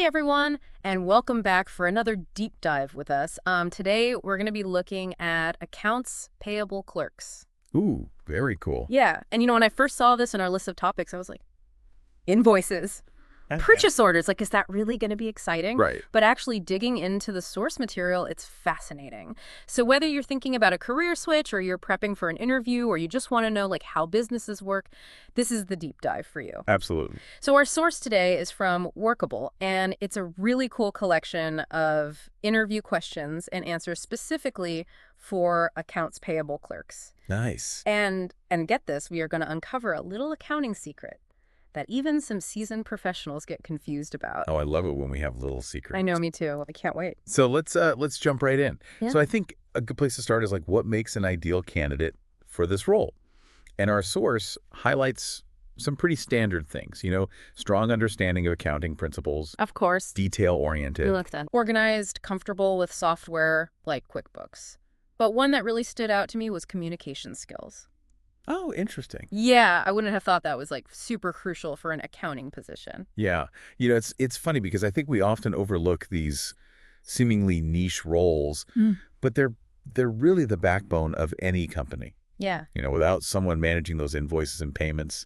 everyone, and welcome back for another deep dive with us. Today, we're going to be looking at accounts payable clerks. Ooh, very cool. Yeah, and when I first saw this in our list of topics, I was like, invoices. Yeah. Purchase orders, like, is that really going to be exciting? Right. But actually digging into the source material, it's fascinating. So whether you're thinking about a career switch or you're prepping for an interview or you just want to know like how businesses work, this is the deep dive for you. Absolutely. So our source today is from Workable, and it's a really cool collection of interview questions and answers specifically for accounts payable clerks. Nice. And get this, we are going to uncover a little accounting secret that even some seasoned professionals get confused about. Oh, I love it when we have little secrets. I know, me too. I can't wait. So let's jump right in. Yeah. So I think a good place to start is like what makes an ideal candidate for this role? And our source highlights some pretty standard things, strong understanding of accounting principles, Of course. detail-oriented. We like that. Organized, comfortable with software like QuickBooks. But one that really stood out to me was communication skills. Oh, interesting. Yeah, I wouldn't have thought that was like super crucial for an accounting position. Yeah. It's funny because I think we often overlook these seemingly niche roles, but they're really the backbone of any company. Yeah, Without someone managing those invoices and payments,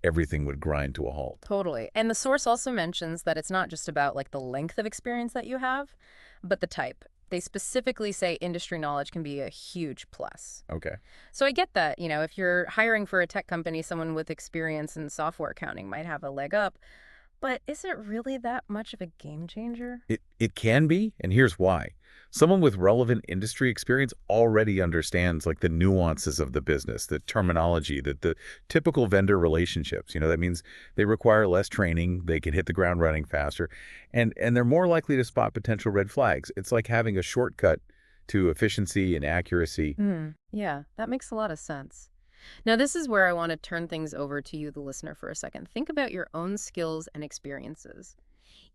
everything would grind to a halt. totally. And the source also mentions that it's not just about like the length of experience that you have, but the type. They specifically say industry knowledge can be a huge plus. Okay. So I get that, if you're hiring for a tech company, someone with experience in software accounting might have a leg up. But is it really that much of a game changer? It can be, and here's why. Someone with relevant industry experience already understands like the nuances of the business, the terminology, the typical vendor relationships. That means they require less training, they can hit the ground running faster, and they're more likely to spot potential red flags. It's like having a shortcut to efficiency and accuracy. Yeah, that makes a lot of sense. Now, this is where I want to turn things over to you, the listener, for a second. Think about your own skills and experiences.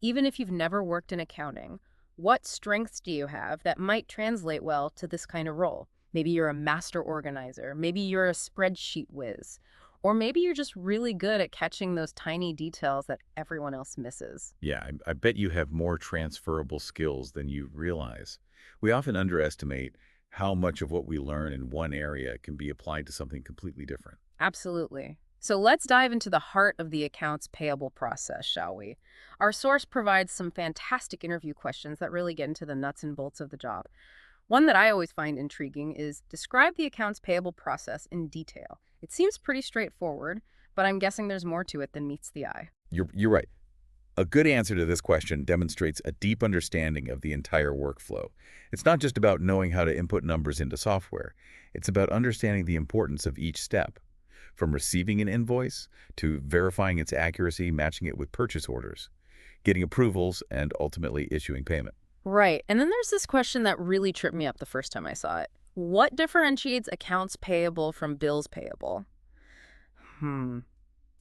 Even if you've never worked in accounting, what strengths do you have that might translate well to this kind of role? Maybe you're a master organizer, maybe you're a spreadsheet whiz, or maybe you're just really good at catching those tiny details that everyone else misses. Yeah, I bet you have more transferable skills than you realize. We often underestimate how much of what we learn in one area can be applied to something completely different. Absolutely. So let's dive into the heart of the accounts payable process, shall we? Our source provides some fantastic interview questions that really get into the nuts and bolts of the job. One that I always find intriguing is describe the accounts payable process in detail. It seems pretty straightforward, but I'm guessing there's more to it than meets the eye. You're right. A good answer to this question demonstrates a deep understanding of the entire workflow. It's not just about knowing how to input numbers into software. It's about understanding the importance of each step, from receiving an invoice to verifying its accuracy, matching it with purchase orders, getting approvals, and ultimately issuing payment. Right. And then there's this question that really tripped me up the first time I saw it. What differentiates accounts payable from bills payable?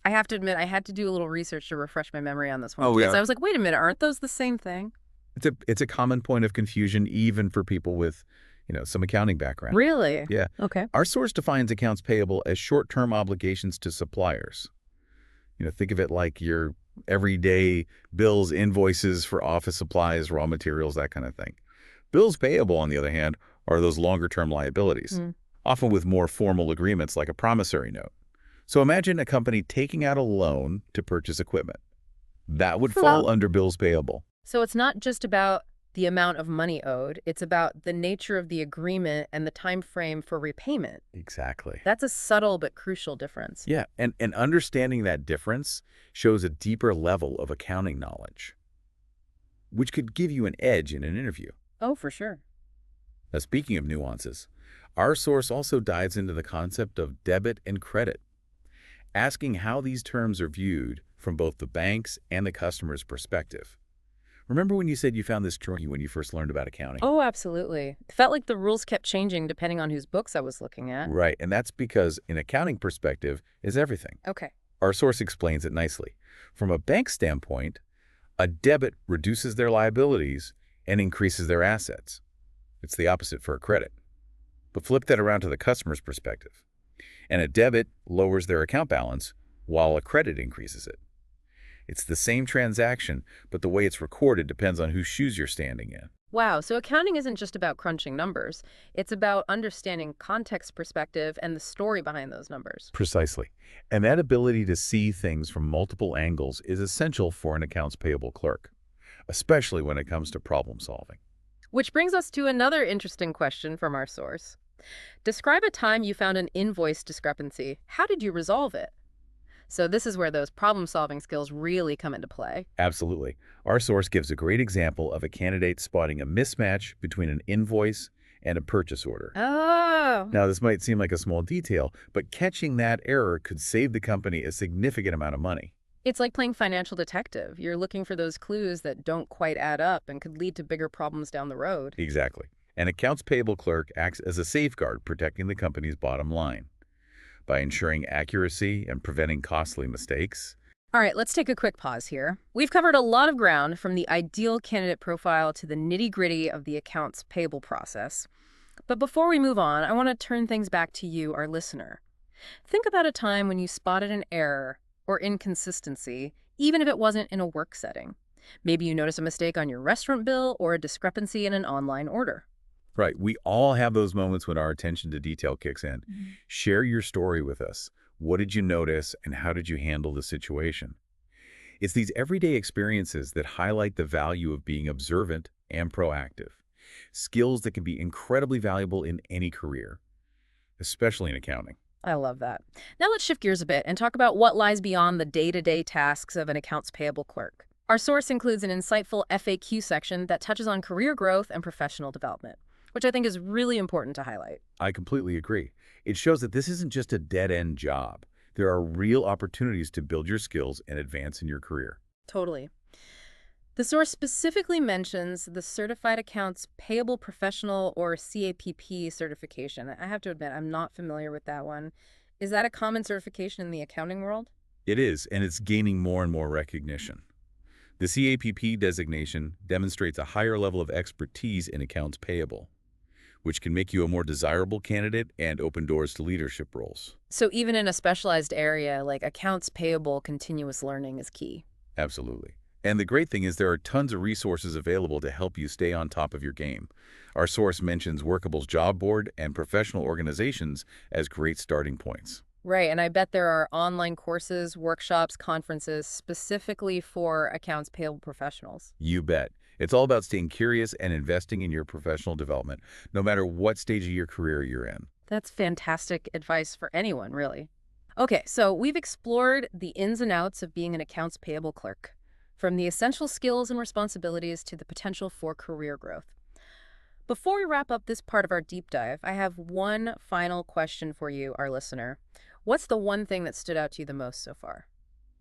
I have to admit, I had to do a little research to refresh my memory on this one. Oh, Because yeah. I was like, wait a minute, aren't those the same thing? It's a common point of confusion even for people with, some accounting background. Really? Yeah. Okay. Our source defines accounts payable as short-term obligations to suppliers. Think of it like your everyday bills, invoices for office supplies, raw materials, that kind of thing. Bills payable, on the other hand, are those longer-term liabilities, often with more formal agreements like a promissory note. So imagine a company taking out a loan to purchase equipment. That would fall under bills payable. So it's not just about the amount of money owed, it's about the nature of the agreement and the time frame for repayment. Exactly. That's a subtle but crucial difference. Yeah, and understanding that difference shows a deeper level of accounting knowledge, which could give you an edge in an interview. Oh, for sure. Now, speaking of nuances, our source also dives into the concept of debit and credit, asking how these terms are viewed from both the bank's and the customer's perspective. Remember when you said you found this tricky when you first learned about accounting? Oh, absolutely. It felt like the rules kept changing depending on whose books I was looking at. Right, and that's because an accounting perspective is everything. Okay. Our source explains it nicely. From a bank standpoint, a debit reduces their liabilities and increases their assets. It's the opposite for a credit. But flip that around to the customer's perspective. And a debit lowers their account balance while a credit increases it. It's the same transaction, but the way it's recorded depends on whose shoes you're standing in. Wow, so accounting isn't just about crunching numbers. It's about understanding context perspective and the story behind those numbers. Precisely. And that ability to see things from multiple angles is essential for an accounts payable clerk, especially when it comes to problem solving. Which brings us to another interesting question from our source. Describe a time you found an invoice discrepancy. How did you resolve it? So this is where those problem-solving skills really come into play. Absolutely. Our source gives a great example of a candidate spotting a mismatch between an invoice and a purchase order. Oh, Now, this might seem like a small detail, but catching that error could save the company a significant amount of money. it's like playing financial detective. You're looking for those clues that don't quite add up and could lead to bigger problems down the road. Exactly. An accounts payable clerk acts as a safeguard protecting the company's bottom line by ensuring accuracy and preventing costly mistakes. All right, let's take a quick pause here. We've covered a lot of ground from the ideal candidate profile to the nitty-gritty of the accounts payable process. But before we move on, I want to turn things back to you, our listener. Think about a time when you spotted an error or inconsistency, even if it wasn't in a work setting. Maybe you notice a mistake on your restaurant bill or a discrepancy in an online order. Right. We all have those moments when our attention to detail kicks in. Share your story with us. What did you notice and how did you handle the situation? It's these everyday experiences that highlight the value of being observant and proactive. Skills that can be incredibly valuable in any career, especially in accounting. I love that. Now let's shift gears a bit and talk about what lies beyond the day-to-day tasks of an accounts payable clerk. Our source includes an insightful FAQ section that touches on career growth and professional development, which I think is really important to highlight. I completely agree. It shows that this isn't just a dead-end job. There are real opportunities to build your skills and advance in your career. Totally. The source specifically mentions the Certified Accounts Payable Professional or CAPP certification. I have to admit, I'm not familiar with that one. Is that a common certification in the accounting world? It is, and it's gaining more and more recognition. The CAPP designation demonstrates a higher level of expertise in accounts payable, which can make you a more desirable candidate and open doors to leadership roles. So even in a specialized area like accounts payable, continuous learning is key. Absolutely. And the great thing is there are tons of resources available to help you stay on top of your game. Our source mentions Workable's job board and professional organizations as great starting points. Right, and I bet there are online courses, workshops, conferences specifically for accounts payable professionals. You bet. It's all about staying curious and investing in your professional development, no matter what stage of your career you're in. That's fantastic advice for anyone, really. Okay, so we've explored the ins and outs of being an accounts payable clerk, from the essential skills and responsibilities to the potential for career growth. Before we wrap up this part of our deep dive, I have one final question for you, our listener. What's the one thing that stood out to you the most so far?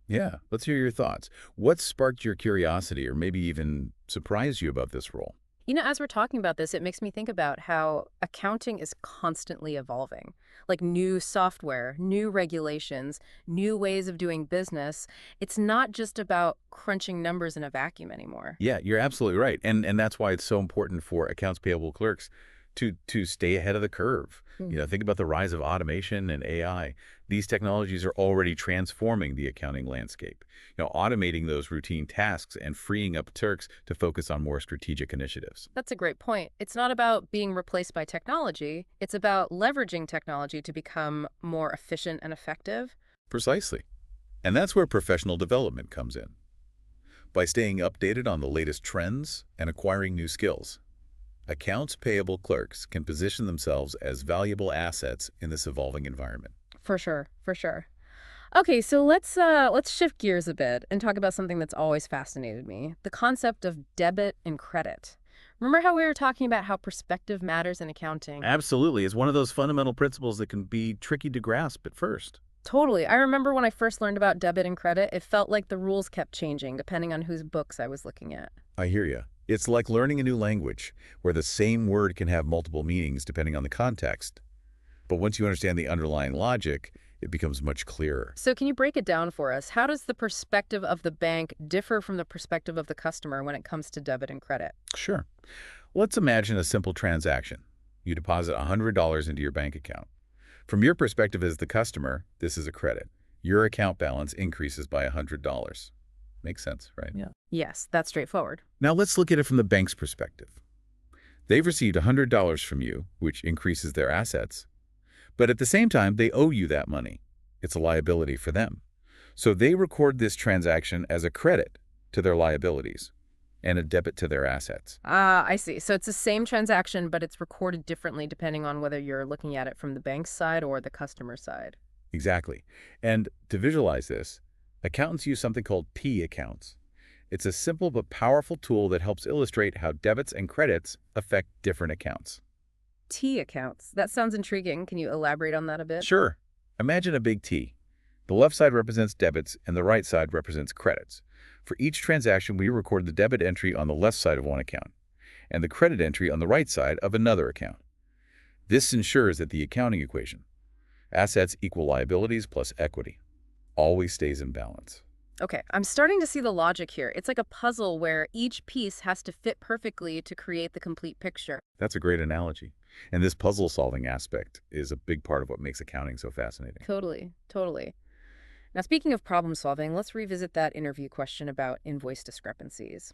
Yeah, let's hear your thoughts. What sparked your curiosity or maybe even surprised you about this role? You know, as we're talking about this, it makes me think about how accounting is constantly evolving. Like new software, new regulations, new ways of doing business. It's not just about crunching numbers in a vacuum anymore. Yeah, you're absolutely right. And that's why it's so important for accounts payable clerks to stay ahead of the curve. Think about the rise of automation and AI. These technologies are already transforming the accounting landscape. Automating those routine tasks and freeing up clerks to focus on more strategic initiatives. That's a great point. It's not about being replaced by technology. It's about leveraging technology to become more efficient and effective. Precisely. And that's where professional development comes in. By staying updated on the latest trends and acquiring new skills, accounts payable clerks can position themselves as valuable assets in this evolving environment. For sure, for sure. Okay, so let's shift gears a bit and talk about something that's always fascinated me, the concept of debit and credit. Remember how we were talking about how perspective matters in accounting? Absolutely. It's one of those fundamental principles that can be tricky to grasp at first. Totally. I remember when I first learned about debit and credit, it felt like the rules kept changing depending on whose books I was looking at. I hear you. It's like learning a new language, where the same word can have multiple meanings depending on the context. But once you understand the underlying logic, it becomes much clearer. So can you break it down for us? How does the perspective of the bank differ from the perspective of the customer when it comes to debit and credit? Sure. Let's imagine a simple transaction. You deposit $100 into your bank account. From your perspective as the customer, this is a credit. Your account balance increases by $100. Makes sense, right? Yeah. Yes, that's straightforward. Now let's look at it from the bank's perspective. They've received $100 from you, which increases their assets, but at the same time, they owe you that money. It's a liability for them. So they record this transaction as a credit to their liabilities and a debit to their assets. Ah, I see. So it's the same transaction, but it's recorded differently depending on whether you're looking at it from the bank's side or the customer side. Exactly. And to visualize this, accountants use something called P accounts. It's a simple but powerful tool that helps illustrate how debits and credits affect different accounts. T accounts. That sounds intriguing. Can you elaborate on that a bit? Sure. Imagine a big T. The left side represents debits and the right side represents credits. For each transaction, we record the debit entry on the left side of one account and the credit entry on the right side of another account. This ensures that the accounting equation, assets equal liabilities plus equity, always stays in balance. Okay, I'm starting to see the logic here. It's like a puzzle where each piece has to fit perfectly to create the complete picture. That's a great analogy. And this puzzle-solving aspect is a big part of what makes accounting so fascinating. Totally, totally. Now, speaking of problem solving, let's revisit that interview question about invoice discrepancies.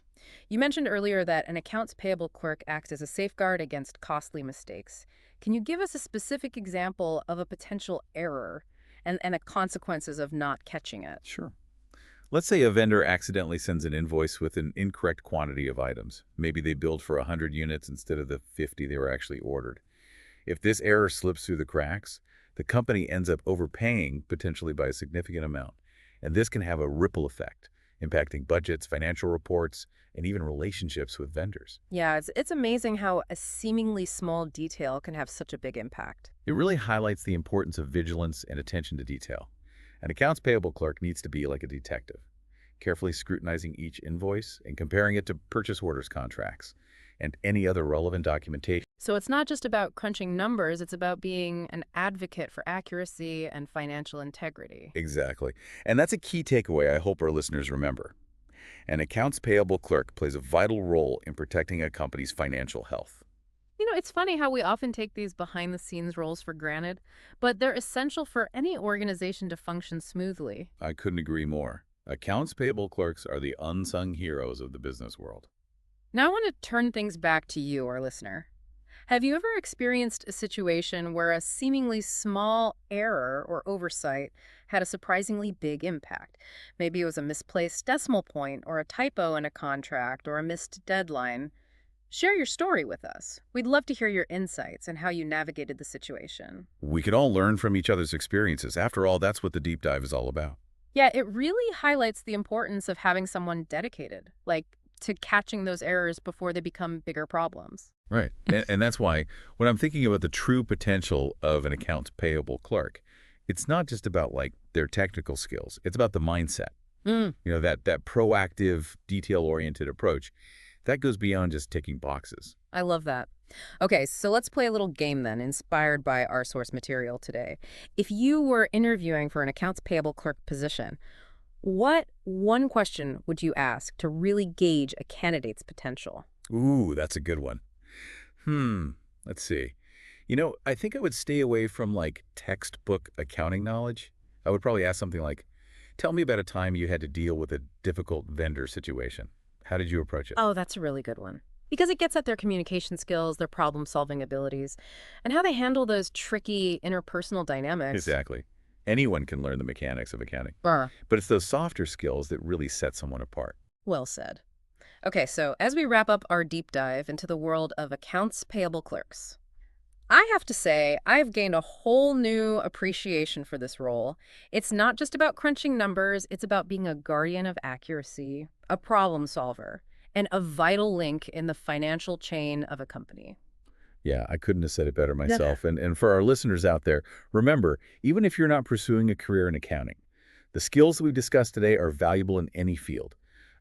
You mentioned earlier that an accounts payable clerk acts as a safeguard against costly mistakes. Can you give us a specific example of a potential error and the consequences of not catching it? Sure. Let's say a vendor accidentally sends an invoice with an incorrect quantity of items. Maybe they billed for 100 units instead of the 50 they were actually ordered. If this error slips through the cracks, the company ends up overpaying potentially by a significant amount. And this can have a ripple effect, impacting budgets, financial reports, and even relationships with vendors. Yeah, it's amazing how a seemingly small detail can have such a big impact. It really highlights the importance of vigilance and attention to detail. An accounts payable clerk needs to be like a detective, carefully scrutinizing each invoice and comparing it to purchase orders contracts and any other relevant documentation. So it's not just about crunching numbers, it's about being an advocate for accuracy and financial integrity. Exactly. And that's a key takeaway I hope our listeners remember. An accounts payable clerk plays a vital role in protecting a company's financial health. It's funny how we often take these behind-the-scenes roles for granted, but they're essential for any organization to function smoothly. I couldn't agree more. Accounts payable clerks are the unsung heroes of the business world. Now I want to turn things back to you, our listener. Have you ever experienced a situation where a seemingly small error or oversight had a surprisingly big impact? Maybe it was a misplaced decimal point or a typo in a contract or a missed deadline. Share your story with us. We'd love to hear your insights and how you navigated the situation. We can all learn from each other's experiences. After all, that's what the deep dive is all about. Yeah, it really highlights the importance of having someone dedicated, like to catching those errors before they become bigger problems. Right. And that's why when I'm thinking about the true potential of an accounts payable clerk, it's not just about like their technical skills. It's about the mindset. Mm, That proactive, detail-oriented approach. That goes beyond just ticking boxes. I love that. Okay, so let's play a little game then, inspired by our source material today. If you were interviewing for an accounts payable clerk position, what one question would you ask to really gauge a candidate's potential? Ooh, that's a good one. Let's see. I think I would stay away from like textbook accounting knowledge. I would probably ask something like, tell me about a time you had to deal with a difficult vendor situation. How did you approach it? Oh, that's a really good one. Because it gets at their communication skills, their problem-solving abilities, and how they handle those tricky interpersonal dynamics. Exactly. Anyone can learn the mechanics of accounting. Brr, But it's those softer skills that really set someone apart. well said. Okay, so as we wrap up our deep dive into the world of accounts payable clerks, I have to say I've gained a whole new appreciation for this role. It's not just about crunching numbers, it's about being a guardian of accuracy, a problem solver, and a vital link in the financial chain of a company. Yeah, I couldn't have said it better myself. And for our listeners out there, remember, even if you're not pursuing a career in accounting, the skills that we've discussed today are valuable in any field.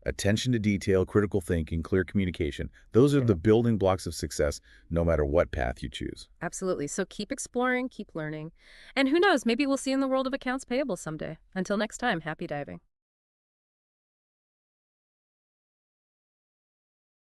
Attention to detail, critical thinking, clear communication, those are the building blocks of success no matter what path you choose. Absolutely. So keep exploring, keep learning. And who knows, maybe we'll see you in the world of accounts payable someday. Until next time, happy diving.